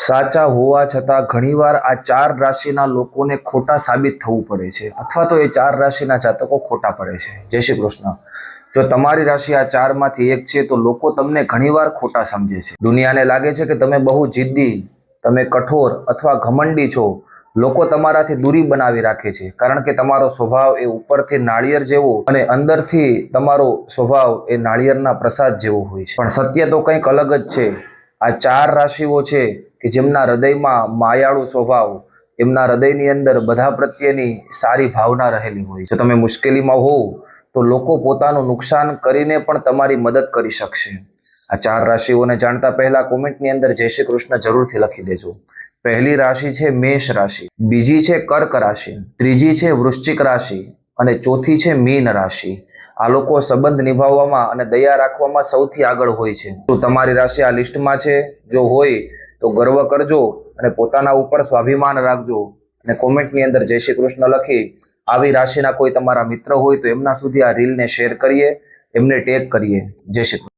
સાચા હોવા છતાં ઘણીવાર આ ચાર રાશિના લોકોને ખોટા સાબિત થવું પડે છે અથવા તો એ ચાર રાશિના જાતકો ખોટા પડે છે। જય શ્રી કૃષ્ણ। જો તમારી રાશિ આ ચારમાંથી એક છે તો લોકો તમને ઘણીવાર ખોટા સમજે છે। દુનિયાને લાગે છે કે તમે બહુ જિદ્દી, તમે કઠોર અથવા ઘમંડી છો। લોકો તમારાથી દૂરી બનાવી રાખે છે કારણ કે તમારો સ્વભાવ એ ઉપરથી નાળિયેર જેવો અને અંદરથી તમારો સ્વભાવ એ નાળિયેરના પ્રસાદ જેવો હોય છે। પણ સત્ય તો કંઈક અલગ જ છે। આ ચાર રાશિઓ છે કે જેમના હૃદયમાં માયાળુ સ્વભાવ, એમના હૃદયની અંદર બધા પ્રત્યેની સારી ભાવના રહેલી હોય છે। જો તમે મુશ્કેલીમાં હોવ તો લોકો પોતાનું નુકસાન કરીને પણ તમારી મદદ કરી શકશે। આ ચાર રાશિઓને જાણતા પહેલા કોમેન્ટની અંદર જય શ્રી કૃષ્ણ જરૂરથી લખી દેજો। પહેલી રાશિ છે મેષ રાશિ, બીજી છે કર્ક રાશિ, ત્રીજી છે વૃશ્ચિક રાશિ અને ચોથી છે મીન રાશિ। આ લોકો સંબંધ નિભાવવામાં અને દયા રાખવામાં સૌથી આગળ હોય છે। તો તમારી રાશિ આ લિસ્ટમાં છે? જો હોય તો ગર્વ કરજો અને પોતાના ઉપર સ્વાભિમાન રાખજો અને કોમેન્ટની અંદર જય શ્રી કૃષ્ણ લખી આવી રાશિના કોઈ તમારા મિત્ર હોય તો એમના સુધી આ રીલને શેર કરીએ, એમને ટેગ કરીએ। જય શ્રી કૃષ્ણ।